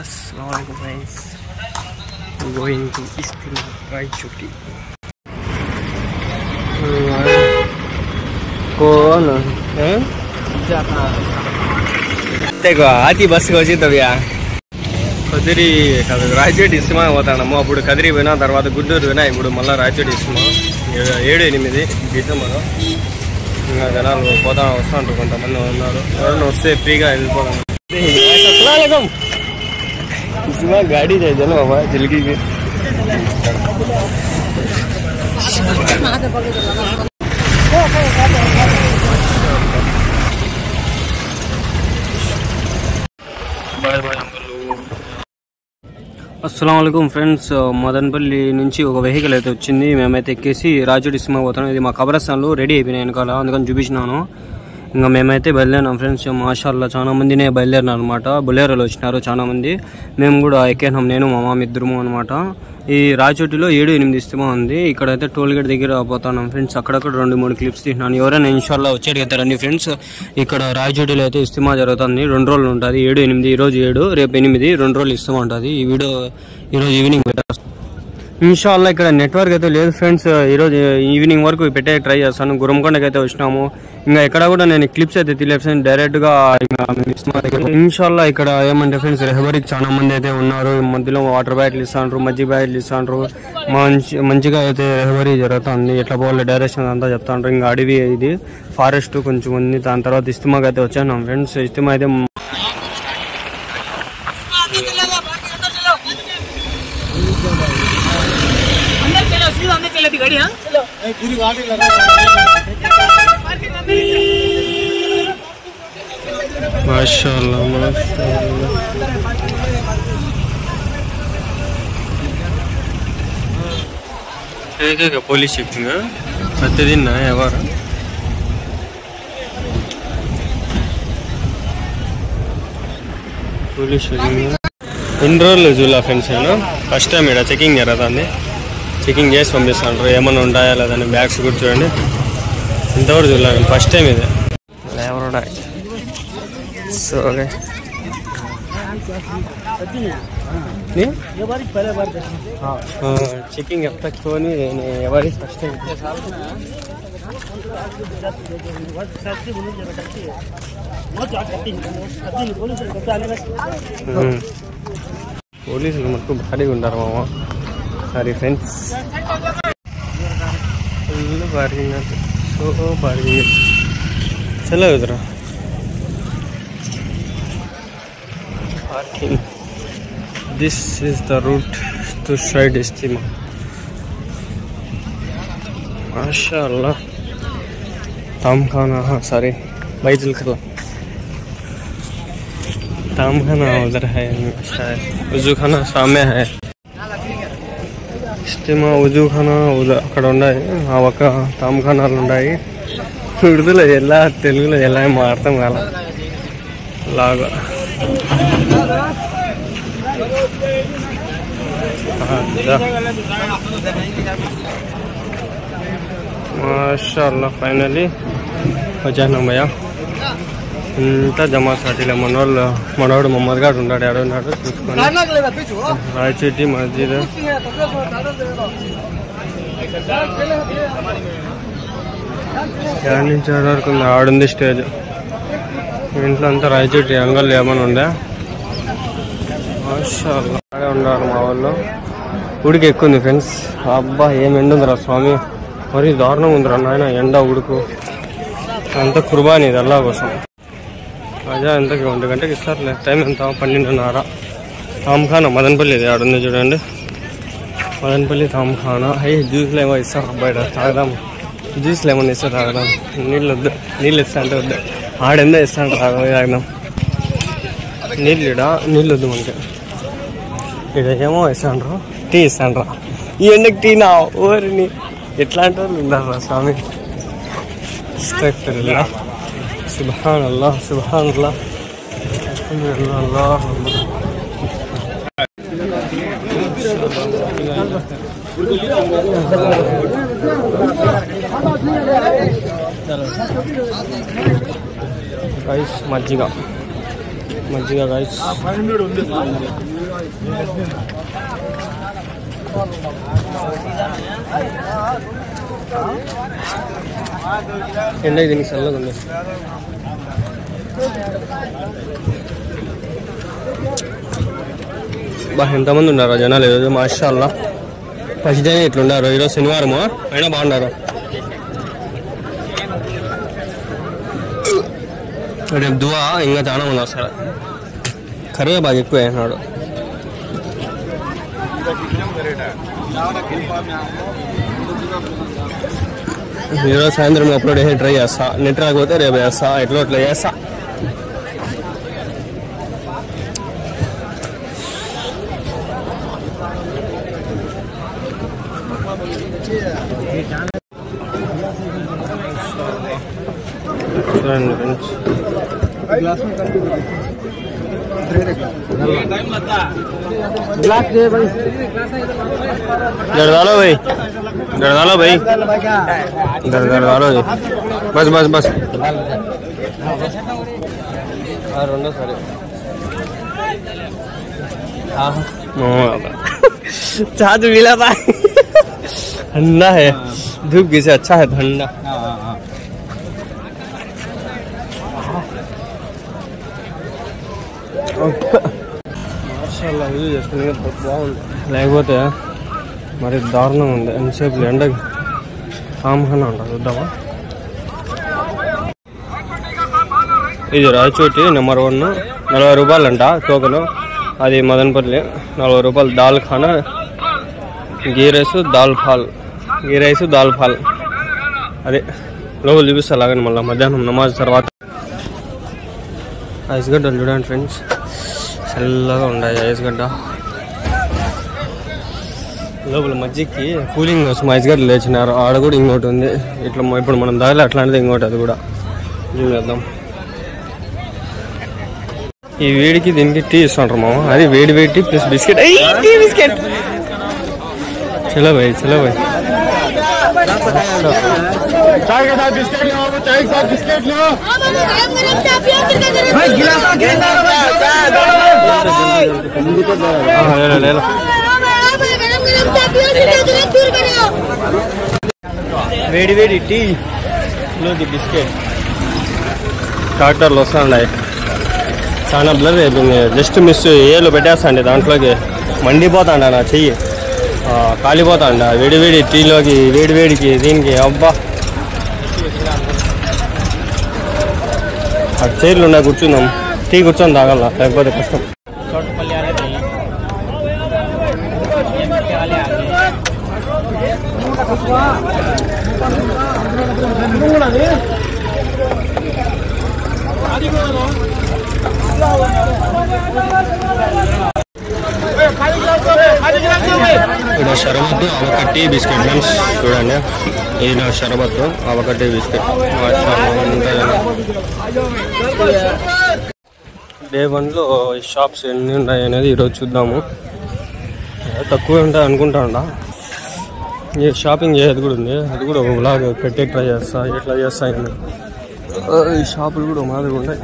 Assalamualaikum guys. I'm going to Istima Raichoti. कौन है? देखो आती बस को వచ్చి తవ్యా కదిరి రాయచోటి ఇస్మా పోతానము. అప్పుడు కదిరి పోయినా తర్వాత గుంటూరు పోయినా ఇప్పుడు మళ్ళీ రాయచోటి ఇస్మా 7-8 డిసెంబర్. ఇంకా జనాలు పోతా వస్తాంటారు, కొంతమంది ఉన్నారు. ఎవరైనా వస్తే ఫ్రీగా వెళ్ళిపోతాం. అస్సలాముఅలైకుం. ఇస్మా గాడి చేయాలి బాబా జల్కి అస్సలాముఅలైకుం ఫ్రెండ్స్. మదనపల్లి నుంచి ఒక వెహికల్ అయితే వచ్చింది. మేమైతే ఎక్కేసి రాయచోటి ఇస్మా పోతాం. ఇది మా కబరస్థాన్లో రెడీ అయిపోయినాయి వెనకాల, అందుకని చూపించినాను. ఇంకా మేమైతే బయలుదేరినాం ఫ్రెండ్స్. మాషాల్లా చాలా మందినే బయలుదేరినారు అనమాట. బొలేరోలో వచ్చినారు చాలా మంది. మేము కూడా ఎక్కేనాం, నేను మా మామ ఇద్దరము అనమాట. ఈ రాయచోటిలో 7-8 ఇస్తిమా ఉంది. ఇక్కడైతే టోల్ గేట్ దగ్గర పోతున్నాం ఫ్రెండ్స్. అక్కడక్కడ 2-3 క్లిప్స్ తీసినాను. ఎవరైనా ఇన్షాల్లా వచ్చేటండి ఫ్రెండ్స్. ఇక్కడ రాయచోటిలో అయితే ఇస్తిమా జరుగుతుంది. 2 రోజులు ఉంటుంది. 7-8, ఈరోజు 7, రేపు 8, 2 రోజులు ఇస్తిమా ఉంటుంది. ఈ వీడియో ఈరోజు ఈవినింగ్ పెట్టేస్తాను ఇన్షాల్లా. ఇక్కడ నెట్వర్క్ అయితే లేదు ఫ్రెండ్స్. ఈరోజు ఈవినింగ్ వరకు పెట్టే ట్రై చేస్తాను. గురంకొండకి అయితే వచ్చినాము. ఇంకా ఎక్కడ కూడా నేను క్లిప్స్ అయితే తీయలేదు ఫ్రెండ్స్. డైరెక్ట్గా ఇన్షాల్లా ఇక్కడ ఏమంటే ఫ్రెండ్స్, రెహబరికి చాలా మంది అయితే ఉన్నారు. మధ్యలో వాటర్ బ్యాటిల్ ఇస్తాండ్రు, మజ్జిగ బ్యాటిల్ ఇస్తాండ్రు. మంచిగా అయితే రెహబరీ జరుగుతుంది. ఎట్లా పోవాలి డైరెక్షన్ అంతా చెప్తాండ్రు. ఇంకా అడవి ఇది ఫారెస్ట్ కొంచెం ఉంది. దాని తర్వాత ఇస్తిమాకి అయితే వచ్చాను ఫ్రెండ్స్. ఇస్తిమా అయితే माशाअल्लाह పోలీస్ చెప్పింగ్ ప్రతిదిన ఎవరు పోలీస్ ఎన్ని రోజులు చూడాలి ఫ్రెండ్స్. నేను ఫస్ట్ టైం ఇక్కడ చెకింగ్ జరుగుతుంది. చెకింగ్ చేసి పంపిస్తాను. ఏమన్నా ఉంటాయా లేదని బ్యాగ్స్ కూడా చూడండి. ఇంతవరకు చూడలేదు, ఫస్ట్ టైం ఇది. ఎవరు సో చెకింగ్ ఎప్పని ఎవరి ఫస్ట్ టైం. పోలీసులు మనకు భారీగా ఉంటారు మామ. సారీ ఫ్రెండ్స్, ఫుల్ పార్కింగ్ అంటే సో పార్కింగ్. చలో కుదరా parking. This is the route to Shahid Istima. MashaAllah. Tamkhana, sorry, Baitul Khala. Tamkhana उधर है शायद. वजू खाना सामने है. इस्तिमा वजू खाना उधर అక్కడ ఉన్నాయి. ఆ ఒక తామ్ఖానాలు ఉన్నాయి. ఉర్దూలో ఎలా తెలుగులో ఎలా మాట్లాడతాం కాలా లాగా. మాషాల్లాహ్ ఫైనలీ వచ్చాను భయ్యా. ఇంత జమాసాటిలే మనోడు మమ్మద్ గారు ఉన్నాడు. ఆడున్నాడు చూసుకొని. రాయచోటి మస్జిద్ ఏడు నుంచి వరకు ఆడుంది స్టేజ్. ఇంట్లో అంతా రాయచోటి అంగల్ ఏమైనా ఉందా. మాషాల్లాహ్ ఉన్నారు మా వాళ్ళు. ఉడికి ఎక్కువ ఉంది ఫ్రెండ్స్. అబ్బా ఏం ఎండ ఉందిరా స్వామి, మరీ దారుణం ఉందిరా నాయన ఎండ ఉడుకు. అంతా కుర్బానీ ఇది అల్లా కోసం. అజా ఎంతకి 1 గంటకి ఇస్తారులే. టైం ఎంత 12:30. తామ్ఖానా మదనపల్లి ఇది ఆడుంది చూడండి. మదనపల్లి తామ్ఖానా. జ్యూస్లు ఏమో ఇస్తారు అబ్బాయి తాగదాం. జ్యూస్లు ఏమన్నా ఇస్తారు తాగదాం. నీళ్ళు వద్దు, నీళ్ళు ఇస్తా అంటే వద్దు. ఆడెందో ఇస్తాను తాగదాం. నీళ్ళు వద్దు మనకి. ఇక్కడ ఏమో ఇస్తాండ్రు, టీ ఇస్తాండ్రా. ఈ ఎండకి టీ నా ఓరిని ఎట్లాంటి వాళ్ళు ఉన్నారా స్వామి. అస్తగ్ఫిరుల్లాహ్, సుబ్హానల్లాహ్, సుబ్హానల్లాహ్, అల్హమ్దులిల్లాహ్. गाइस मज्जिगा మజ్జిగ గైస్. ఎండకి దీనికి చల్లగా ఉంది. ఎంతమంది ఉన్నారు జనాలు ఈరోజు మాషాల్లా. First day ఇట్లున్నారు. ఈరోజు శనివారము అయినా బాగున్నారు. రేపు దువా ఇంకా చాలా మంది వస్తారు. కరివే బాగా ఎక్కువ అయినాడు. ఈరోజు సాయంత్రం అప్లోడ్ చేసి ట్రై చేస్తా. నెట్ రాకపోతే రేపు చేస్తా. ఎట్లా అట్లా చేస్తా. डालो भाई, डालो भाई, डालो बस बस बस चाह तो मिला था. ठंडा है, धूप कैसे अच्छा है ठंडा. బాగుంది. లేకపోతే మరి దారుణంగా ఉంది. ఎంతసేపు ఎండకి సామహన ఉంటుంది. చూద్దామా. ఇది రాయచోటి నెంబర్ 1, 40 రూపాయలంట టోకను. అది మదనపల్లి 40 రూపాయలు. దాల్ ఖానా, గీ రైస్, దాల్ ఫాల్. అదే లోపల చూపిస్తా. అలాగని మళ్ళీ మధ్యాహ్నం నమాజ్ తర్వాత ఐస్ గడ్డలు చూడండి ఫ్రెండ్స్. చల్లగా ఉన్నాయి ఐస్ గడ్డ. లోపల మజ్జికి కూలింగ్ కోసం ఐస్ గడ్డలు లేచినారు. ఆడ కూడా ఇంకోటి ఉంది. ఇట్లా ఇప్పుడు మనం దారిలో అట్లాంటిది ఇంకోటి. అది కూడా జూమ్ చేద్దాం. ఈ వేడికి దీనికి టీ ఇస్తుంటారు మామ. అది వేడి టీ ప్లస్ బిస్కెట్. బిస్కెట్ చలో భాయ్, చలో భాయ్. चाय के साथ बिस्किट लो, चाय के साथ बिस्किट लो. ले लो. వేడి టీ లోది బిస్కెట్. ట్రాక్టర్లు వస్తున్నాయి. చాలా బ్లర్ అయిపోయింది. జస్ట్ మిస్ ఏళ్ళు పెట్టేస్తాండి దాంట్లోకి. మండిపోతాండ నా చెయ్యి, కాలిపోతాండ. వేడి టీలోకి, వేడికి దీనికి. అబ్బా అటు చైర్లు ఉన్నాయి, కూర్చుందాం. టీ కూర్చొని తాగల, లేకపోతే కష్టం. ఇక్కడ షరబత్తు, అవకట్టి బిస్కెట్ ఫ్రెండ్స్ చూడండి. ఇది నా షరబత్తు, అవకట్టి బిస్కెట్. డే 1లో ఈ షాప్స్ ఎన్ని ఉన్నాయి అనేది ఈరోజు చూద్దాము. తక్కువ ఉంటాయి అనుకుంటా. ఈ షాపింగ్ చేసేది కూడా ఉంది. అది కూడా ఒకలాగా పెట్టే ట్రై చేస్తా. ఎట్లా చేస్తాయని. ఈ షాపులు కూడా మాదిరిగా ఉన్నాయి.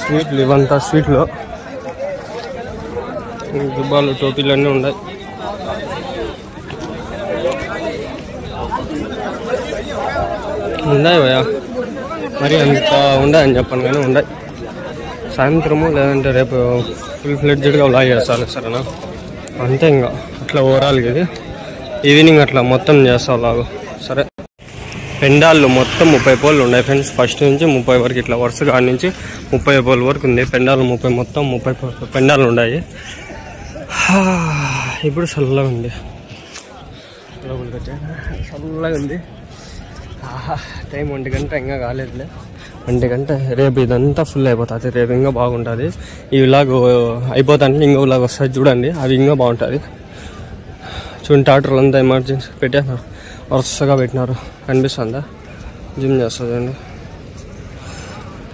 స్వీట్లు, ఇవంతా స్వీట్లు. దుబ్బాలు, టోపీలు అన్నీ ఉన్నాయి. ఉన్నాయి భయ, మరి అంత ఉండని చెప్పాను కానీ ఉన్నాయి. సాయంత్రము లేదంటే రేపు ఫుల్ ఫ్లెడ్జ్డ్గా వ్లాగ్ చేస్తాను సరేనా. అంతే ఇంకా అట్లా ఓవరాల్గా ఇది ఈవినింగ్ అట్లా మొత్తం చేస్తా వ్లాగ్. సరే, పెండాళ్ళు మొత్తం 30 పోళ్ళు ఉన్నాయి ఫ్రెండ్స్. ఫస్ట్ నుంచి 30 వరకు ఇట్లా వరుసగా ఆడి నుంచి 30 పోల్ వరకు ఉంది. పెండాలు 30, మొత్తం 30 పెండాలు ఉన్నాయి. ఇప్పుడు చల్లగా ఉంది. చల్లగా ఉంది. టైం 1 గంట ఇంకా కాలేదులే. 1 గంట. రేపు ఇదంతా ఫుల్ అయిపోతుంది. రేపు ఇంకా బాగుంటుంది. ఈ విలాగ్ అయిపోతాంటే ఇంకో విలాగ్ వస్తుంది చూడండి. అవి ఇంకా బాగుంటుంది. చూడండి, ట్రాక్టర్లు అంతా ఎమర్జెన్సీ పెట్టేసినారు, వరుసగా పెట్టినారు. కనిపిస్తుందా? జిమ్ చేస్తుంది అండి.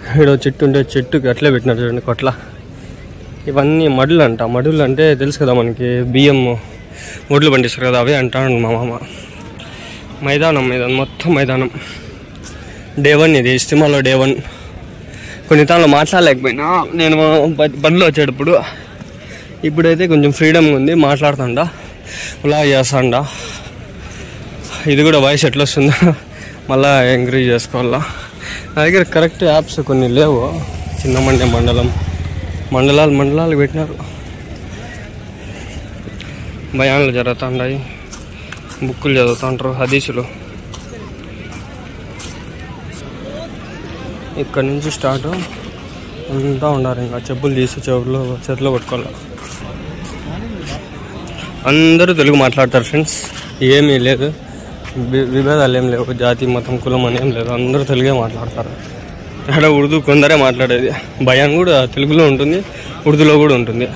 ఇక్కడ చెట్టు ఉంటే చెట్టుకి అట్లే పెట్టినారు చూడండి, కొట్ల. ఇవన్నీ మడులు అంట. మడులు అంటే తెలుసు కదా మనకి, బియ్యం ఒడ్లు పండిస్తారు కదా, అవి అంటాను మా మామ. మైదానం మొత్తం మైదానం. డే 1 ఇది. ఇస్తిమాలో డే 1. కొన్ని తనలో మాట్లాడలేకపోయినా నేను బండిలో వచ్చేటప్పుడు. ఇప్పుడైతే కొంచెం ఫ్రీడమ్ ఉంది, మాట్లాడుతుండా ఇలా చేస్తాండా. ఇది కూడా వాయిస్ ఎట్లా వస్తుందో మళ్ళీ ఎంకరేజ్ చేసుకోవాలా. నా దగ్గర కరెక్ట్ యాప్స్ కొన్ని లేవు. చిన్నమండే మండలాలు పెట్టినారు. భయాన్లు జరుగుతుంటాయి, బుక్కులు చదువుతుంటారు, హదీసులు. ఇక్కడి నుంచి స్టార్ట్ అంతా ఉన్నారు. ఇంకా చెప్పులు తీసి చేతిలో పట్టుకోవాలి. అందరూ తెలుగు మాట్లాడతారు ఫ్రెండ్స్, ఏమీ లేదు, విభేదాలు ఏం లేవు, జాతి మతం కులం అని ఏం లేదు, అందరూ తెలుగే మాట్లాడతారు. ఇక్కడ ఉర్దూ కొందరే మాట్లాడేది. భయాన్ కూడా తెలుగులో ఉంటుంది, ఉర్దూలో కూడా ఉంటుంది.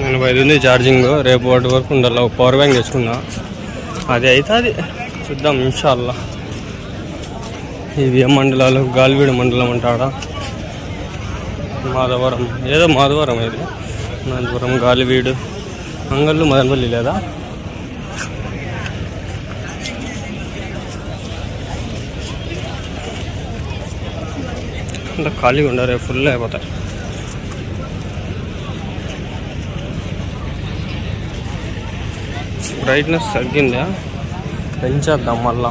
85 ఉంది ఛార్జింగ్, రేపు వాటి వరకు ఉండాలి. పవర్ బ్యాంక్ తెచ్చుకున్నా, అది అవుతుంది, చూద్దాం ఇన్షాల్లా. ఇవి ఏ మండలాలు? గాలివీడు మండలం అంటాడా, మాధవరం, ఏదో మాధవరం, ఇది నాగపురం, గాలివీడు, అంగళ్ళు, మదనపల్లి లేదా? అంత ఖాళీగా ఉండరు, ఫుల్ అయిపోతాయి. బ్రైట్నెస్ తగ్గిందా? పెంచేద్దాం మళ్ళా.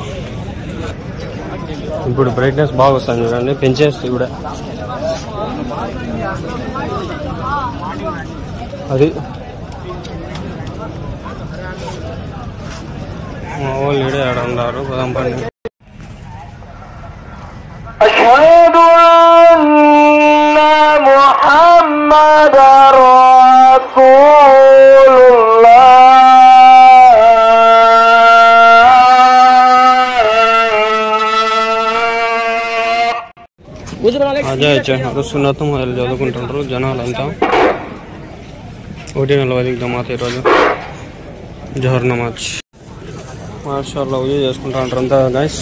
ఇప్పుడు బ్రైట్నెస్ బాగా వస్తుంది చూడండి, పెంచేస్తే కూడా అది. మా వాళ్ళు ఈడే ఆడ ఉన్నారు, పదం పని. అష్హదు అన్న ముహమ్మదర్ రసూలుల్లాహ్. అదే అరుస్తున్నతో మొదలు చదువుకుంటుంటారు జనాలంతా. 1:40 జమాత ఈరోజు జోహర్ నమాజ్. మాషాల్లా ఉజూ చేసుకుంటా ఉంటారు అంతా గైస్.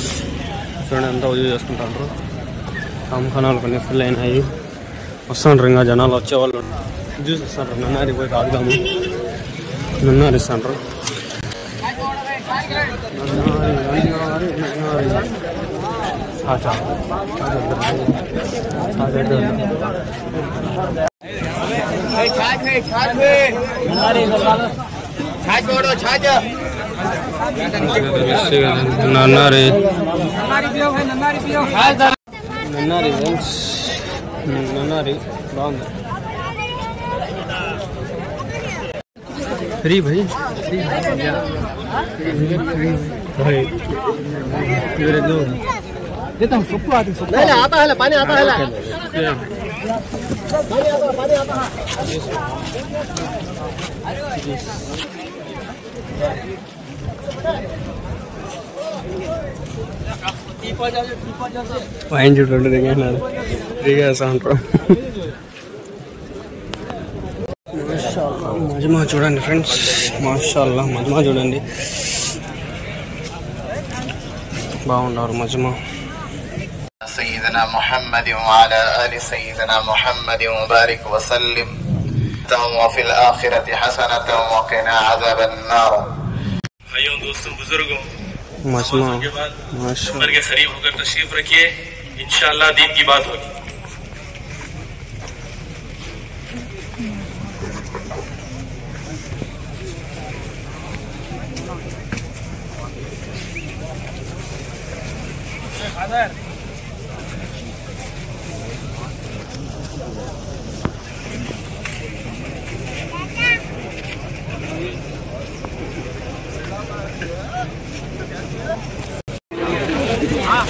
చూడండి అంతా ఉజూ చేసుకుంటా ఉంటారు. ఖానాలు కొన్ని ఫుల్ అయినాయి, వస్తుంటారు ఇంకా జనాలు వచ్చేవాళ్ళు. జ్యూస్ ఇస్తుంటారు, నన్నారి పోయి తాగుదాము, నన్నారి ఇస్తుంటారు. నన్నారి నన్నారి బాగుంది. फ्री भाई भाई मेरे दो देता हूँ सबको आते सब नहीं आता है पानी आता है पानी आता है वाइन చూడండి దిగాను ఫ్రీగా సాంట్రో మజ్మా చూడండి ఫ్రెండ్స్ మాషాల్లా మజ్మా చూడండి బాగున్నారు మజ్మా سيدنا محمد وعلى آل سيدنا محمد وبارك وسلم وفي الآخرة حسنة وقنا عذاب النار. भाइयों दोस्तों बुजुर्गों मजमा उम्र के करीब होकर तशरीफ रखिए, इंशाअल्लाह दीन की बात होगी.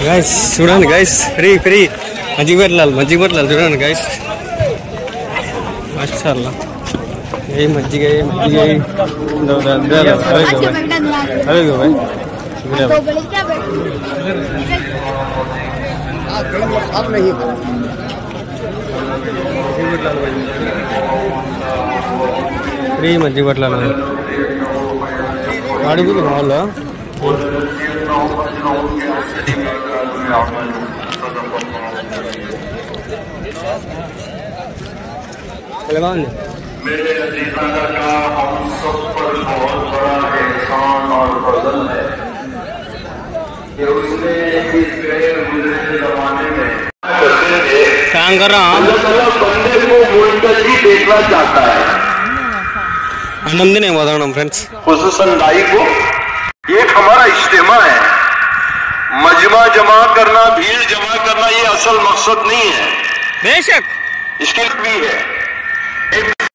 गाइस చూడండి गाइस ఫ్రీ ఫ్రీ మజ్జిగ పెట్టాలి చూడండి गाइस మాషాల్లా ये मज्जिग अरे गो भाई फ्री मज्जिग पटला अड़गु వాళ్ళు मेरे अज़ीज़ाना का हम सब पर बहुत बड़ा एहसान और फज़ल है काम कर रहा हूँ बंदे को मुड़कर ही देखना चाहता है आनंद नहीं बता रहा हूँ फ्रेंड्स खुसूसन दाई को एक हमारा इज्तिमा है मजमा जमा करना भीड़ जमा करना ये असल मकसद नहीं है बेशक इसके भी है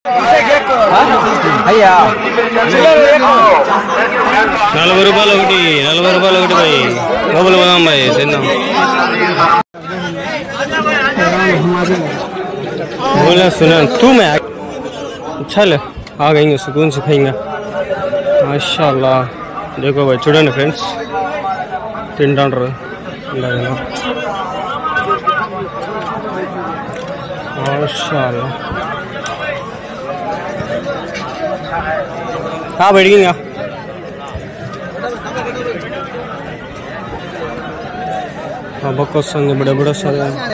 ₹40 ఒకటి ₹40 ఒకటి भाई లోపల పోదాం भाई తిందాం बोला सुना तू मैं चल आ गएंगे सुकून से खाएंगे माशाल्लाह देखो भाई చూడండి ఫ్రెండ్స్ తింటాండ్రు ఇలాగేనా माशाल्लाह हाँ बैठेंगे हाँ बकवास संग बड़े बड़े सारे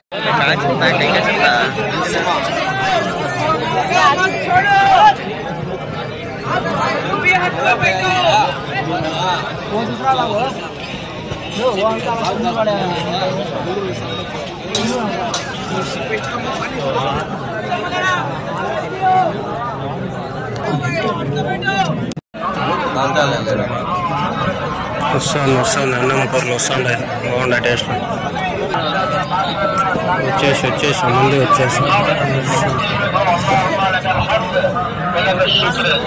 వస్తాను అన్నం కూరలు వస్తుండే బాగుండే టేస్ట్ వచ్చేసి ముందు వచ్చేసి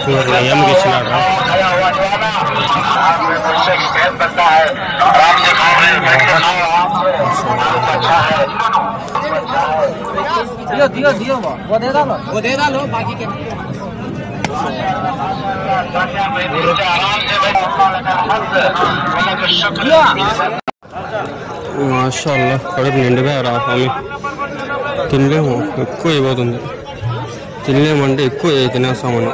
కూరలు ఏమికి ఇచ్చినాడు మాషాల్లా కడుపు నిండుగా రా స్వామి తినలేము ఎక్కువ అయిపోతుంది తినలేమంటే ఎక్కువ తినేస్తామని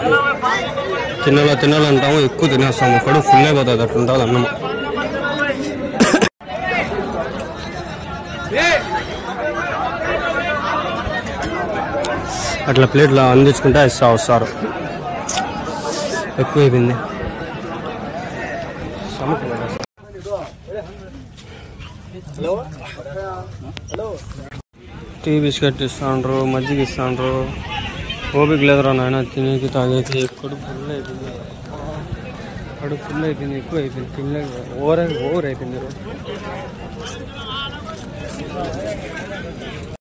తినాలంటాము ఎక్కువ తినేస్తాము కడుపు ఫుల్ అయిపోతుంది అట్లుంటుంది అన్నం అట్లా ప్లేట్లో అందించుకుంటే వస్తారు ఎక్కువ అయిపోయింది టీ బిస్కెట్ ఇస్తాండ్రు మజ్జిగ ఇస్తాండ్రు ఓపిక లేదురా నాయన తినేకి తాగేకి కడుపు ఫుల్ అయిపోయింది ఎక్కువ అయిపోయింది తినలేక ఓవర్ అయిపోయింది